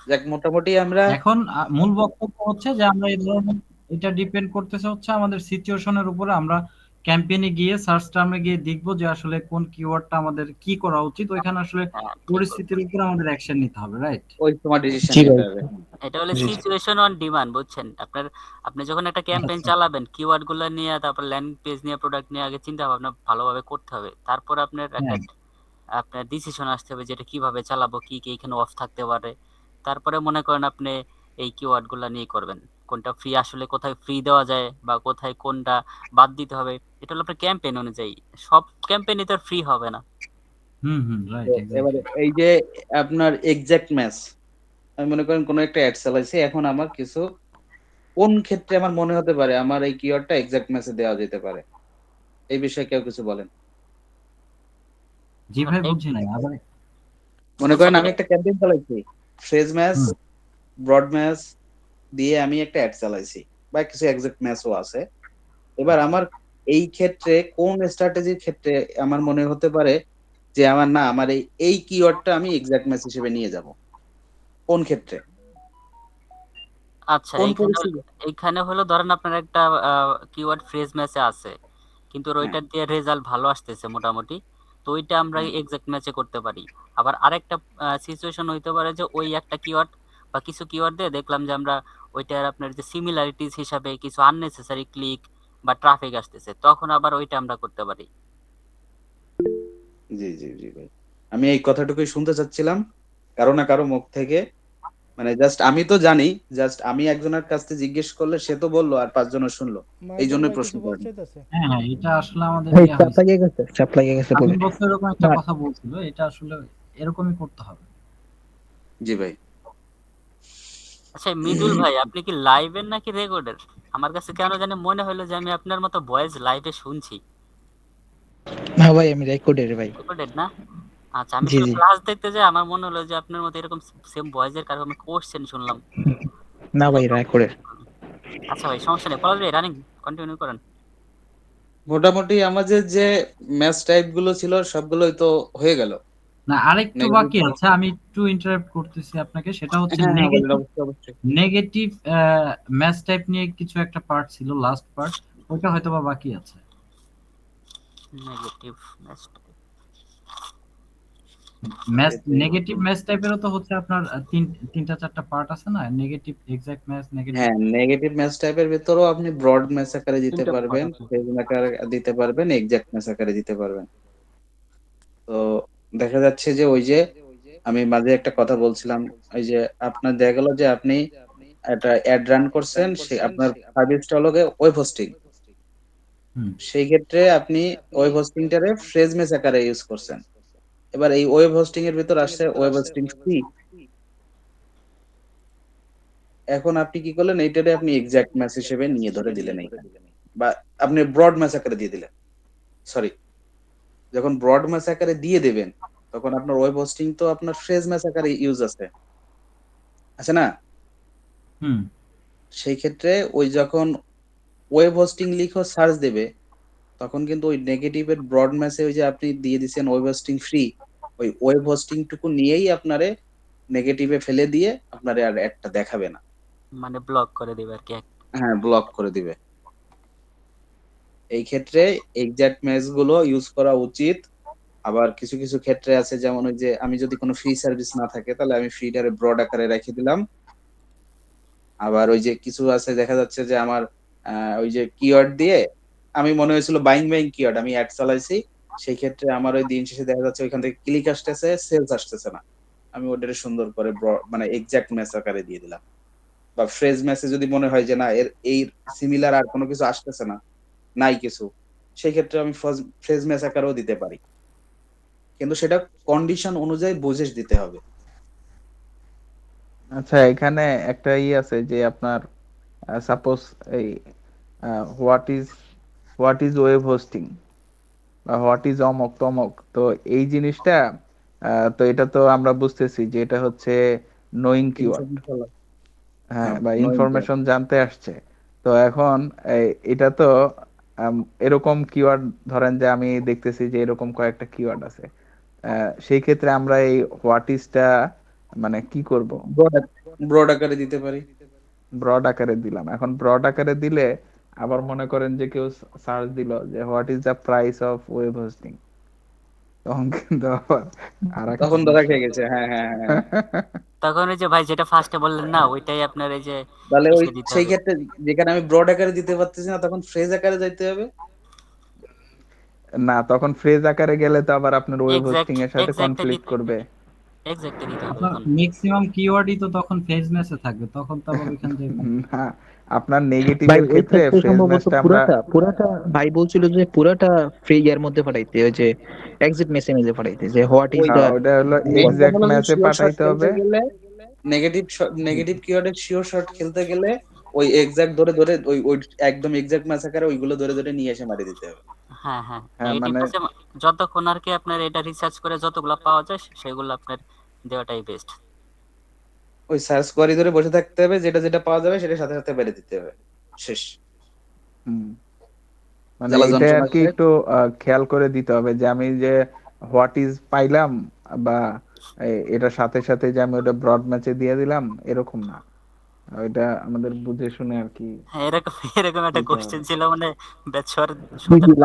যাক, মোটামুটি আমরা এখন মূল বক্তব্য হচ্ছে যে আমরা এই ধরনের, এটা ডিপেন্ড করতেছে হচ্ছে আমাদের সিচুয়েশনের উপরে। আমরা ক্যাম্পেইনে গিয়ে সার্চ টার্মে গিয়ে দেখবো যে আসলে কোন কিওয়ার্ডটা আমাদের কি করা উচিত, ওইখানে আসলে হ্যাঁ, ঠিক বলছেন। পরিস্থিতির উপর আমাদের অ্যাকশন নিতে হবে, রাইট? ওই সময় ডিসিশন জি ভাই। নিতে হবে। এটা হলো জি জি। সিচুয়েশন অন ডিমান্ড, বুঝছেন? আপনি যখন একটা ক্যাম্পেইন আচ্ছা। চালাবেন, কিওয়ার্ড গুলো নিয়ে, তারপর ল্যান্ডিং পেজ নিয়ে, প্রোডাক্ট নিয়ে আগে চিন্তা ভাবনা ভালোভাবে করতে হবে। তারপর হ্যাঁ, আপনার ডিসিশন আসতে হবে যে এটা কিভাবে চালাবো, কি কি এখানে অফ থাকতে পারে। তারপরে মনে করেন আপনি এই কিওয়ার্ড গুলা নিয়ে করবেন, কোনটা ফ্রি, আসলে কোথায় ফ্রি দেওয়া যায় বা কোথায় কোনটা বাদ দিতে হবে। এটা হলো আপনার ক্যাম্পেইন অনুযায়ী। সব ক্যাম্পেইনই তো ফ্রি হবে না। হুম হুম, তো রাইট, এবারে এক্স্যাক্টলি। এই যে আপনার এক্সাক্ট ম্যাচ, আমি মনে করেন কোনো একটা অ্যাড চালাইছি, এখন আমার কিছু কোন ক্ষেত্রে আমার মনে হতে পারে আমার এই কিওয়ার্ডটা এক্সাক্ট ম্যাচে দেওয়া যেতে পারে, এই বিষয়ে কেউ কিছু বলেন। জি এখন ভাই, বুঝি নাই আবার। মনে আচ্ছা, করেন আমি একটা ক্যাম্পেইন চালাইছি, ফ্রেজ ম্যাচ, হুম। ব্রড ম্যাচ দিয়ে আমি একটা অ্যাড চালাইছি, বা কিছু এক্সাক্ট ম্যাচও আছে। এবার আচ্ছা। আমার এই ক্ষেত্রে কোন স্ট্র্যাটেজির ক্ষেত্রে আমার মনে হতে পারে যে আমার না, আমার এই কিওয়ার্ডটা আমি এক্সাক্ট ম্যাচ হিসেবে নিয়ে যাব, কোন ক্ষেত্রে, আচ্ছা, কোন এইখানে পরিস্থিতি। এইখানে হলো ধরেন আপনার একটা কিওয়ার্ড ফ্রেজ ম্যাচে আছে, কিন্তু হ্যাঁ, ওইটার দিয়ে রেজাল্ট ভালো আসতেছে মোটামুটি। তো ওইটা আমরা হ্যাঁ, এক্সাক্ট ম্যাচে করতে পারি। আবার আরেকটা সিচুয়েশন হইতে পারে যে ওই একটা কিওয়ার্ড বা কিছু কিওয়ার্ড দিয়ে দেখলাম যে আমরা ওইটার আপনার যে সিমিলারিটিস হিসাবে কিছু আননেসেসারি ক্লিক বা ট্রাফিক আসতেছে, তখন আবার ওইটা আমরা করতে পারি। জি, জি, জি ভাই। আমি এই কথাটুকুই শুনতে চাচ্ছিলাম। কারো না কারো মুখ থেকে। মানে জাস্ট আমি তো জানি, জাস্ট আমি একজনের কাছ থেকে জিজ্ঞেস করলে সে তো বলল আর ৫ জনও শুনলো। মাইদুল এইজন্যই ভাই প্রশ্ন কিছু করেন। বলতে চাইতেছে? হ্যাঁ হ্যাঁ, এটা আসলে আমাদের ভাই ইয়ে চাপ হয়েছে। লাগিয়ে গেছে, চাপ লাগিয়ে গেছে পুরো। আমিন বলছে এরকম একটা না, কথা বলছিল, এটা আসলে এরকমই করতে হবে। জি ভাই। আচ্ছা মৃদুল ভাই, আপনি কি লাইভের নাকি রেকর্ডের? আমার কাছে কেন জানি মনে হলো যে আমি আপনার মতো ভয়েস লাইভে শুনছি। না ভাই, আমি রেকর্ডের ভাই। রেকর্ডেড না? আচ্ছা, আমি জি আসলে জি। ক্লাস দেখতে যাই, আমার মনে হলো যে আপনার মতো এরকম সেম ভয়েসের কারণে আমি কোশ্চেন শুনলাম। না এই ভাই, জন্য আপনাকে রেকর্ডের। জিজ্ঞেস করলাম। আচ্ছা ভাই, সমস্যা নেই, পলাশ ভাই রানিং কন্টিনিউ করেন। মোটামুটি আমাদের যে ম্যাচ টাইপ গুলো ছিল সবগুলোই তো হয়ে গেল। না, আরেকটু নেগেটিভ। বাকি আছে, আমি একটু ইন্টারাপ্ট করতেছি আপনাকে। সেটা হচ্ছে হ্যাঁ, হ্যাঁ, বলেন নেগেটিভ। অবশ্যই, অবশ্যই। নেগেটিভ ম্যাচ টাইপ নিয়ে কিছু একটা পার্ট ছিল, লাস্ট পার্ট। ওইটা হয়তো বা বাকি আছে। Negative match. ম্যাচ এটাই। নেগেটিভ ম্যাচ টাইপেরও তো হচ্ছে আপনার তিনটা চারটা পার্ট আছে না? Negative exact match, negative. হ্যাঁ, নেগেটিভ ম্যাচ টাইপের ভেতরেও আপনি ব্রড ম্যাচ আকারে দিতে তিনটা পার্ট পারবেন, আছে। ফেজ আকারে দিতে পারবেন, এক্সাক্ট ম্যাচ আকারে দিতে পারবেন। তো দেখা যাচ্ছে যে ওই যে আমি মাঝে একটা কথা বলছিলাম, ওই যে আপনার দেখা গেল যে আপনি একটা অ্যাড রান করছেন, সে আপনার সার্ভিসটা হলো গিয়ে ওয়েব হোস্টিং। হুম সেই ক্ষেত্রে আপনি ওয়েব হোস্টিংটারে ফ্রেজ ম্যাচ আকারে ইউজ করছেন। এবার এই ওয়েব হোস্টিং এর ভিতর আসছে ওয়েব হোস্টিং ফ্রি। এখন আপনি কি করলেন, এইটারে আপনি এক্সাক্ট ম্যাচ হিসেবে নিয়ে ধরে দিলেন এইখানে, বা আপনি ব্রড ম্যাচ আকারে দিয়ে দিলেন। সরি, যখন ব্রড ম্যাচ আকারে দিয়ে দেবেন, তখন আপনার ওয়েব হোস্টিং তো আপনার ফ্রেজ ম্যাচ আকারে ইউজ আছে না? হুম সেই ক্ষেত্রে ওই যখন ওয়েব হোস্টিং লিখে সার্চ দেবে, তখন কিন্তু ওই নেগেটিভ এর ব্রড ম্যাচে ওই যে আপনি দিয়ে দিছেন ওয়েব হোস্টিং ফ্রি, ওই ওয়েব হোস্টিং টুকু নিয়েই আপনারে নেগেটিভে ফেলে দিয়ে আপনারে আর অ্যাডটা দেখাবে না। মানে ব্লক করে দিবে আর কি। হ্যাঁ, ব্লক করে দিবে। এই ক্ষেত্রে এক্সাক্ট ম্যাচ গুলো ইউজ করা উচিত। আবার কিছু, কিছু ক্ষেত্রে আছে, যেমন ওই যে আমি যদি কোনো ফ্রি সার্ভিস না থাকে তাহলে আমি ফ্রিটারে ব্রড আকারে রেখে দিলাম। আবার ওই যে কিছু আছে দেখা যাচ্ছে যে আমার ওই যে কিওয়ার্ড দিয়ে আমি মনে হয়েছিল বাইং কিওয়ার্ড আমি এড চালাইছি। সেই ক্ষেত্রে আমার ওই দিন শেষে দেখা যাচ্ছে ওইখান থেকে ক্লিক আসতেছে, সেলস আসতেছে না। আমি ওটারে সুন্দর করে মানে এক্সাক্ট ম্যাচ আকারে দিয়ে দিলাম। বা ফ্রেজ ম্যাচে যদি মনে হয় যে না, এর এই সিমিলার আর কোনো কিছু আসতেছে না, নাই কিছু, সেই ক্ষেত্রে আমি ফ্রেজ ম্যাচ আকারেও দিতে পারি। কিন্তু সেটা কন্ডিশন অনুযায়ী বুঝে দিতে হবে। আচ্ছা, এখানে একটা আছে যে আপনার সাপোজ এই হোয়াট ইজ ওয়েব হোস্টিং বা হোয়াট ইজ অমক তমক, তো এই জিনিসটা তো এটা তো আমরা বুঝতেছি যে এটা হচ্ছে নোয়িং কিওয়ার্ড। ইনফরমেশন। হ্যাঁ, হ্যাঁ, বা নোইং কিওয়ার্ড। ইনফরমেশন জানতে আসছে। তো এখন এটা তো আম, এরকম কিওয়ার্ড, ধরেন যে আমি দেখতেছি যে এরকম কয়েকটা কিওয়ার্ড আছে, সেই ক্ষেত্রে আমরা এই হোয়াট ইজটা মানে কি করব? ব্রড ব্রড আকারে দিতে পারি। ব্রড আকারে দিলাম। এখন ব্রড আকারে দিলে আবার মনে করেন যে কেউ সার্চ দিল যে what is the price of web hosting, তখন কিন্তু আবার আর এক তখন ধরা সমস্যা। খেয়ে গেছে, হ্যাঁ হ্যাঁ হ্যাঁ। তখন ওই যে ভাই যেটা ফার্স্টে বললেন না, ওইটাই আপনার এই যে তাহলে ওই ইসে দিতে সেই হবে। ক্ষেত্রে যেখানে আমি ব্রড আকারে দিতে পারতেছি না, তখন ফ্রেজ আকারে যাইতে হবে। না, তখন ফ্রেজ আকারে গেলে তো আবার আপনার ওয়েব হোস্টিং এক্সাক্ট এর সাথে এক্সাক্টটা কনফ্লিক্ট দিতে করবে। এক্সাক্টটা দিতে হবে আপনার তখন। ম্যাক্সিমাম কিওয়ার্ডই তো তখন ফেজ ম্যাচে থাকবে, তখন তো আবার ওইখান থেকে না, আপনার ভাই নেগেটিভের ওই ক্ষেত্রে ক্ষেত্রে ফ্রেজ সম্ভবত ম্যাচটা আমরা পুরাটা ভাই বলছিল যে পুরাটা ফ্রি ইয়ার মধ্যে পাঠাইতে, ওই যে এক্সিট মেসেজে পাঠাইতে, যে হোয়াট ইজ ওই দা ওটা হলো মেইনটা এক্সাক্ট হলো যে ম্যাচে শিওর শট পাঠাইতে খেলতে হবে। গেলে, নেগেটিভ নেগেটিভ কিওয়ার্ডের শিওর শট খেলতে গেলে ওই এক্সাক্ট ধরে ধরে ওই ওই একদম এক্সাক্ট ম্যাচ আকারে ওইগুলো ধরে ধরে নিয়ে এসে মারি দিতে হবে। হ্যাঁ হ্যাঁ, হ্যাঁ নেগেটিভ মানে আছে, যতক্ষণ আর কি আপনার এটা রিসার্চ করে যতগুলো পাওয়া যায় সেগুলো আপনার দেওয়াটাই বেস্ট। ওই সার্চ কোয়ারি ধরে বসে থাকতে হবে, যেটা যেটা পাওয়া যাবে সেটা সাথে সাথে বেড়ে দিতে হবে। শেষ। হুম, মানে জ্বালা এটা আর যন্ত্রণা কি শেষ। একটু খেয়াল করে দিতে হবে যে আমি যে হোয়াট ইজ পাইলাম, বা এটার সাথে সাথে যে আমি ওটা ব্রড ম্যাচে দিয়ে দিলাম, এরকম না। ওইটা আমাদের বুঝে শুনে আর কি হ্যাঁ, এরকম এরকম একটা দিতে হবে। কোশ্চেন ছিল মানে ব্যাচর ওই শুনতে যে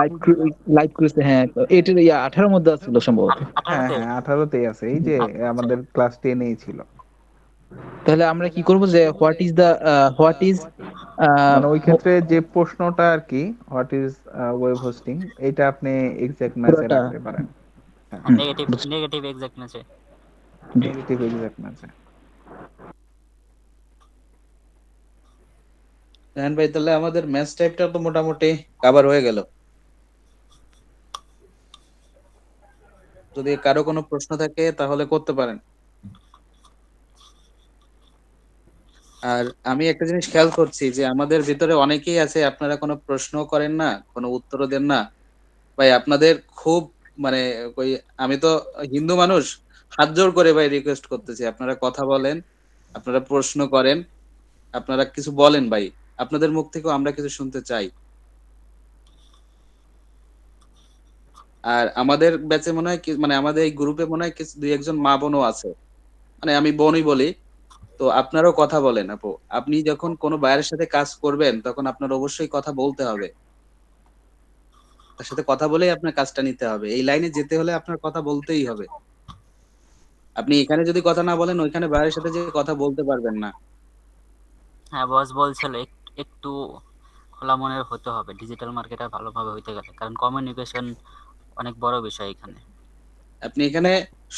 লাইভ ক্রুজে, হ্যাঁ এটার 18 মধ্যে ছিল সম্ভবত। 18-তে। হ্যাঁ, 18তেই আছে, এই যে আচ্ছা, আমাদের ক্লাস 10এই ছিল। তাহলে আমরা কি করব যে হোয়াট ইজ মানে ওই ক্ষেত্রে যে প্রশ্নটা আর কি, হোয়াট ইজ ওয়েব হোস্টিং, এটা আপনি এক্সাক্ট ম্যাচে পুরোটা। রাখতে পারেন। হ্যাঁ, হুম, নেগেটিভ বুঝছি। নেগেটিভ এক্সাক্ট আছে। জি। নেগেটিভ এক্সাক্ট ম্যাচে। হ্যাঁ ভাই, তাহলে আমাদের ম্যাচ টাইপটা তো মোটামুটি কভার হয়ে গেল। যদি কারো কোনো প্রশ্ন থাকে তাহলে করতে পারেন। আর আমি একটা জিনিস খেয়াল করছি যে আমাদের ভিতরে অনেকেই আছে, আপনারা কোনো প্রশ্ন করেন না, কোনো উত্তরও দেন না। ভাই আপনাদের খুব মানে ওই, আমি তো হিন্দু মানুষ, হাত জোড় করে ভাই রিকোয়েস্ট করতেছি, আপনারা কথা বলেন, আপনারা প্রশ্ন করেন, আপনারা কিছু বলেন ভাই। আপনাদের মুখ থেকেও আমরা কিছু শুনতে চাই। আর আমাদের ব্যাচে মনে হয় মানে আমাদের এই গ্রুপে মনে হয় কিছু দুই একজন মা বোনও আছে, মানে আমি বোনই বলি। তো আপনারাও কথা বলেন আপু। আপনি যখন কোনো বাইরের সাথে কাজ করবেন তখন আপনার অবশ্যই কথা বলতে হবে, তার সাথে কথা বলেই আপনার কাজটা নিতে হবে। এই লাইনে যেতে হলে আপনার কথা বলতেই হবে। আপনি এখানে যদি কথা না বলেন, ওইখানে বাইরের সাথে যে কথা বলতে পারবেন না। হ্যাঁ, বস বলছিল একটু খোলা মনের হতে হবে ডিজিটাল মার্কেটার ভালোভাবে হইতে গেলে, কারণ কমিউনিকেশন অনেক বড় বিষয় এখানে। আপনি এখানে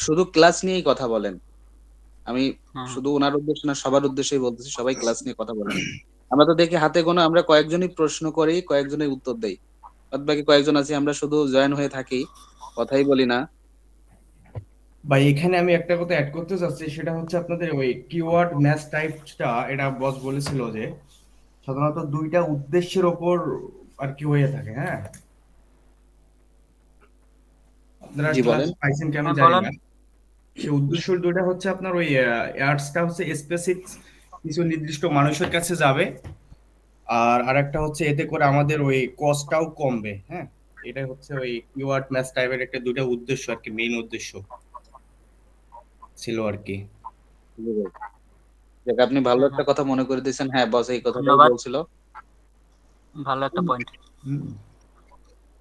শুধু ক্লাস নিয়েই কথা বলেন। আমি হ্যাঁ শুধু ওনার উদ্দেশ্যে না, সবার উদ্দেশ্যেই বলতেছি, সবাই ক্লাস নিয়ে কথা বলেন। আমরা তো দেখি হাতে গোনা আমরা কয়েকজনই প্রশ্ন করি, কয়েকজনই উত্তর দেই। বাদ বাকি কয়েকজন আছি আমরা শুধু জয়েন হয়ে থাকি, কথাই বলি না। ভাই এখানে আমি একটা কথা অ্যাড করতে চাচ্ছি, সেটা হচ্ছে আপনাদের ওই কিওয়ার্ড ম্যাচ টাইপটা, এটা বস বলেছিল যে সাধারণত দুইটা উদ্দেশ্যের ওপর আর কি হয়ে থাকে। হ্যাঁ, আপনারা জি ক্লাস বলেন। পাইছেন কি আমি হ্যাঁ জানি বলেন। না। সেই উদ্দেশ্য দুইটা হচ্ছে আপনার ওই অ্যাডসটা হচ্ছে স্পেসিফিক কিছু নির্দিষ্ট মানুষের কাছে যাবে, আর আরেকটা হচ্ছে এতে করে আমাদের ওই কস্টটাও কমবে। হ্যাঁ, এটাই হচ্ছে ওই কিওয়ার্ড ম্যাচ টাইপের একটা দুইটা উদ্দেশ্য আর কি, মেইন উদ্দেশ্য ছিল আর কি। জি ভাই। দেখ, আপনি ভালো হ্যাঁ একটা হ্যাঁ, কথা মনে করে দিয়েছেন। হ্যাঁ বস এই কথাটাই ধন্যবাদ, বলছিল। ভালো একটা পয়েন্ট। হুম।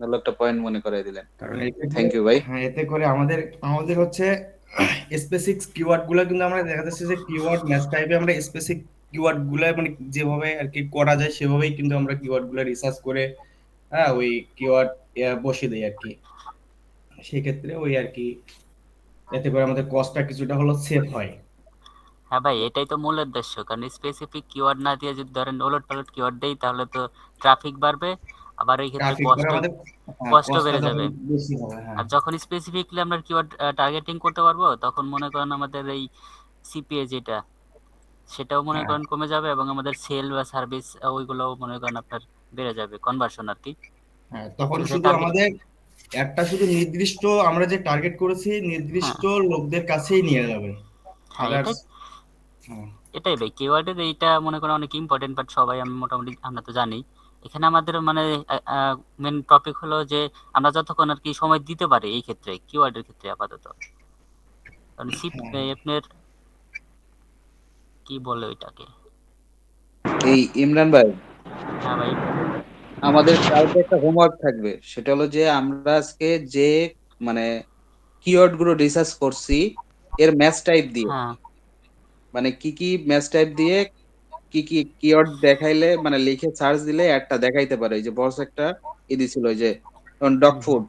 ভালো একটা পয়েন্ট মনে করে দিলেন। কারণ এতে করে, থ্যাংক ইউ ভাই। হ্যাঁ, এতে করে আমাদের আমাদের হচ্ছে স্পেসিফিক কিওয়ার্ড গুলো, কিন্তু আমরা দেখা যাচ্ছে যে কিওয়ার্ড ম্যাচ টাইপে আমরা স্পেসিফিক কিওয়ার্ড গুলো মানে যেভাবে আর কি করা যায় সেভাবেই কিন্তু আমরা কিওয়ার্ড গুলো রিসার্চ করে, হ্যাঁ, ওই কিওয়ার্ড বসিয়ে দেই আর কি। সেক্ষেত্রে ওই আর কি এতে করে আমাদের কস্টটা কিছুটা হলো সেভ হয়। হ্যাঁ ভাই, এটাই তো মূল উদ্দেশ্য, কারণ স্পেসিফিক কিওয়ার্ড না দিয়ে যদি ধরেন ওলট পালট কিওয়ার্ড দেই তাহলে তো ট্রাফিক বাড়বে, আবার এই ক্ষেত্রে ট্রাফিক করে কষ্ট আমাদের, হ্যাঁ, কষ্ট কস্টটা বেড়ে তখন যাবে। বেশি হবে। হ্যাঁ, আর যখন স্পেসিফিকলি আমরা কিওয়ার্ড টার্গেটিং করতে পারবো, তখন মনে করেন আমাদের এই সিপিএ যেটা, সেটাও মনে হ্যাঁ, করেন কমে যাবে, এবং আমাদের সেল বা সার্ভিস ওইগুলোও মনে করেন আপনার বেড়ে যাবে, কনভার্সন আর কি। হ্যাঁ, তখন যে শুধু টার্গেট, আমাদের একটা শুধু নির্দিষ্ট আমরা যে টার্গেট করেছি হ্যাঁ নির্দিষ্ট লোকদের কাছেই নিয়ে যাবে। হ্যাঁ আদার্স, এটাই হুম। এটাই ভাই, কিওয়ার্ডের এইটা মনে করেন অনেক ইম্পর্টেন্ট, বাট সবাই আমি মোটামুটি আমরা তো জানি। এখানে আমাদের মানে মেন টপিক হলো যে আমরা যতক্ষণ আর কি সময় দিতে পারি এই ক্ষেত্রে, কিওয়ার্ডের ক্ষেত্রে আপাতত। কারণ সিপ আপনার কি বলে ওইটাকে। এই ইমরান ভাই, হ্যাঁ ভাই। আমাদের কালকে একটা হোমওয়ার্ক থাকবে, সেটা হলো যে আমরা আজকে যে মানে কিওয়ার্ড গুলো রিসার্চ করছি এর ম্যাচ টাইপ দিয়ে, হ্যাঁ। মানে কি কি ম্যাচ টাইপ দিয়ে কি কি কিওয়ার্ড দেখাইলে মানে লিখে সার্চ দিলে একটা দেখাইতে পারে। এই যে বস একটা দিছিল, ওই যে ডগ হুম হুম ফুড,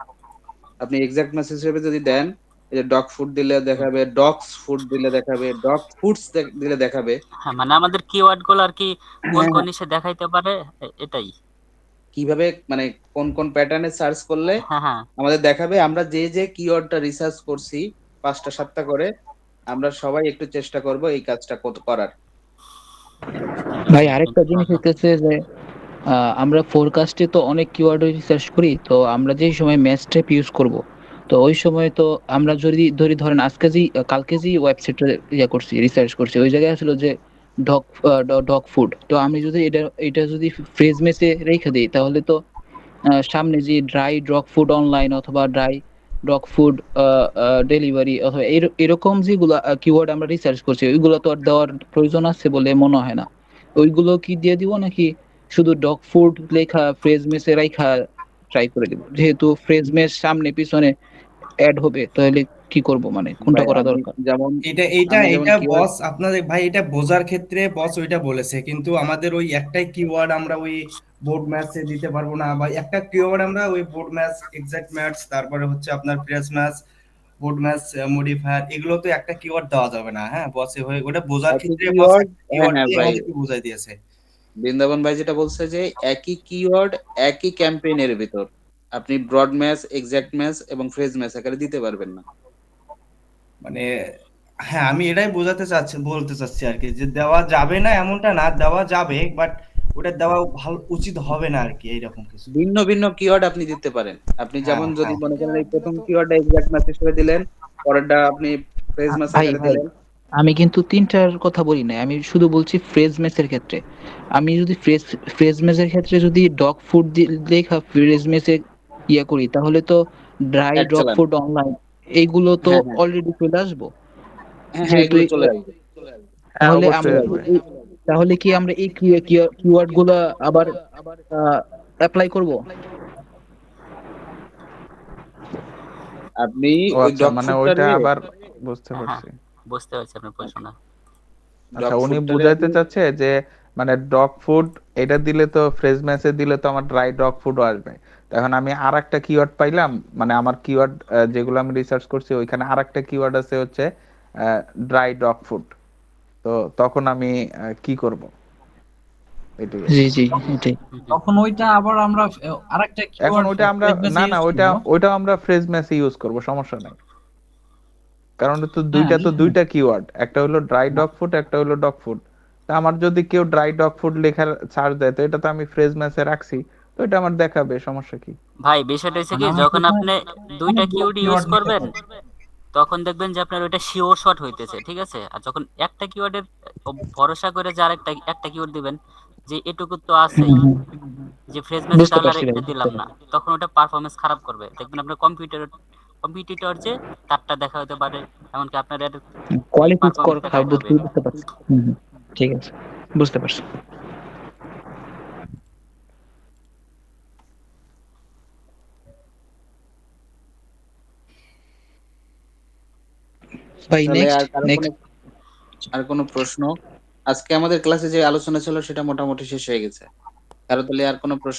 আপনি এক্সাক্ট ম্যাচ হিসেবে যদি দেন, এই যে ডগ ফুড দিলে হুম। দেখাবে, ডগস ফুড দিলে দেখাবে, ডগ ফুডস দিলে দেখাবে। হ্যাঁ, মানে আমাদের কিওয়ার্ড গুলো আর কি কোন হ্যাঁ কোন হ্যাঁ, ইসে দেখাইতে পারে, এটাই। কিভাবে মানে কোন কোন প্যাটার্নে সার্চ করলে হ্যাঁ হ্যাঁ। আমাদের দেখাবে। আমরা যে যে কিওয়ার্ডটা রিসার্চ করছি 5টা 7টা করে, আমরা সবাই একটু চেষ্টা করব এই কাজটা করার। ঠিক ভাই আছে আরেকটা জিনিস ইনশাআল্লাহ। হইতেছে যে আমরা ফোরকাস্টে তো অনেক কিওয়ার্ড রিসার্চ করি, তো আমরা যেই সময় ম্যাচ ট্যাপ ইউজ করব, তো ওই সময় তো আমরা যদি ধরেন আজকে যে কালকে যে ওয়েবসাইটটা করছি রিসার্চ করছি, ওই জায়গায় আসলে যে ডগ ডগ ফুড, তো আমি যদি এটা যদি ফ্রেজ মেসে রেখে দিই, তাহলে তো সামনে যে ড্রাই ডগ ফুড অনলাইন অথবা ড্রাই ডগ ফুড ডেলিভারি অথবা এরকম যেগুলো কিওয়ার্ড আমরা রিসার্চ করছি, ওইগুলো তো আর দেওয়ার প্রয়োজন আছে বলে মনে হয় না। ওইগুলো কি দিয়ে দিব, নাকি শুধু ডগ ফুড লেখা ফ্রেজ মেসে রাখা ট্রাই করে দিব? যেহেতু ফ্রেজ মেস সামনে পিছনে অ্যাড হবে, তাহলে কি করব, মানে কোনটা ভাই করা আমি দরকার? যেমন এটা এইটা আমি যেমন এটা কিওয়ার্ড, বস আপনাদের ভাই এটা বোঝার ক্ষেত্রে বস ওইটা বলেছে, কিন্তু আমাদের ওই একটাই কিওয়ার্ড আমরা ওই বোর্ড ম্যাচে দিতে পারবো না, বা একটা কিওয়ার্ড আমরা ওই বোর্ড ম্যাচ, এক্সাক্ট ম্যাচ, তারপরে হচ্ছে আপনার fresh match, board match modifier, এগুলো তো একটা কিওয়ার্ড দেওয়া যাবে না। হ্যাঁ বস হয়ে ওটা বোঝার একই ক্ষেত্রে বস কিওয়ার্ড, একটা হ্যাঁ কিওয়ার্ড হ্যাঁ দিয়ে ভাই, আমাদেরকে বোঝাই দিয়েছে। বৃন্দাবন ভাই যেটা বলছে যে একই কিওয়ার্ড একই ক্যাম্পেইনের ভিতর আপনি ব্রড ম্যাচ, এক্সাক্ট ম্যাচ এবং ফ্রেজ ম্যাচ আকারে দিতে পারবেন না। মানে হ্যাঁ আমি এটাই বলতে চাচ্ছি আর কি, যে দেওয়া যাবে না এমনটা না, দেওয়া যাবে, বাট ওটা দেওয়া ভালো উচিত হবে না আর কি, এইরকম কিছু। ভিন্ন ভিন্ন কিওয়ার্ড আপনি দিতে পারেন। আপনি হ্যাঁ যেমন যদি হ্যাঁ মনে করেন কিওয়ার্ড এই দিলে প্রথম তো কিওয়ার্ডটা এক্সাক্ট ম্যাচ হিসেবে দিলেন, পরেরটা আপনি ফ্রেজ ম্যাচ ভাই আকারে ভাই দিলেন। আমি কিন্তু তিনটার কথা বলি না, আমি শুধু বলছি ফ্রেজ মেসের ক্ষেত্রে। আমি যদি ফ্রেজ মেসের ক্ষেত্রে যদি ডগ ফুড লেখা ফ্রেজ মেসে করি, তাহলে তো ড্রাই অ্যাড ডগ চালান, ফুড অনলাইন এইগুলো তো হ্যাঁ হ্যাঁ অলরেডি চলে আসবো। হ্যাঁ হ্যাঁ, যেহেতু এগুলো চলে আসবে। হ্যাঁ তাহলে অবশ্যই আমরা আসবে। তাহলে কি আমরা এই কিওয়ার্ড গুলা আবার অ্যাপ্লাই করব? আপনি ও ওই আচ্ছা, ডগ মানে ওইটা ফুডটারে, আবার বুঝতে হ্যাঁ হ্যাঁ, পারছি। বুঝতে পারছি আপনার পজিশনটা। আচ্ছা, ডগ উনি ফুডটারে বুঝাইতে আপনি, চাচ্ছে যে মানে ডগ ফুড এটা দিলে তো, ফ্রেশ ম্যাচে দিলে তো আমার ড্রাই ডগ ফুডও আসবে। তো এখন আমি আর একটা কিওয়ার্ড পাইলাম, মানে আমার কিওয়ার্ড যেগুলো আমি রিসার্চ করছি ওইখানে আর একটা কিওয়ার্ড আছে হচ্ছে ড্রাই ডগ ফুড। তো তখন আমি কি করব, এটাই আর জি কি। জি, এটাই। হুম হুম। তখন ওইটা আবার আমরা আরেকটা এখন কিওয়ার্ড ওইটা আমরা, ফ্রেজ না মেসে না, ইউজ ওইটা করব। ওইটাও আমরা ফ্রেশ ম্যাচে ইউজ করব, সমস্যা নাই। কারণ তো হ্যাঁ, তো দুইটা কিওয়ার্ড, একটা হলো ড্রাই ডগ ফুড, একটা হলো ডগ ফুড। তা আমার যদি কেউ ড্রাই ডগ ফুড লেখার সার্চ দেয়, তো এটা তো আমি ফ্রেজ ম্যাচে রাখছি, তো এটা আমার দেখাবে, সমস্যা কি? ভাই বিষয়টা হচ্ছে মানে কি, আমরা যখন সেখানে আপনি দুইটা অনেকগুলো কিওয়ার্ড ইউজ কিওয়ার্ড নিতে করবেন, পারবো। তখন দেখবেন যে আপনার ওইটা শিওর শট হইতেছে, ঠিক আছে। আর যখন একটা কিওয়ার্ডের ভরসা করে যে আরেকটা একটা কিওয়ার্ড দিবেন, যে এটুকু তো হুম আছেই, হুম, যে ফ্রেজ ম্যাচে বুঝতে তাহলে আর পারছি ভাই, এটা বুঝতে দিলাম না, পারছি। তখন ওটা পারফরমেন্স খারাপ করবে। দেখবেন আপনার কম্পিটিটর যে তারটা দেখা হতে পারে, এমনকি আপনার এর কি কোয়ালিটি স্কোর পারফরমেন্স দেখাইতে হবে। বুঝতে পারছি। হুম হুম, ঠিক আছে, বুঝতে পারছি। ভাই তাহলে নেক্সট আর কারো কোনো, নেক্সট। আর কোনো প্রশ্ন? আজকে আমাদের ক্লাসে যে আলোচনা ছিল সেটা মোটামুটি শেষ হয়ে গেছে। কারো তাহলে আর কোনো প্রশ্ন?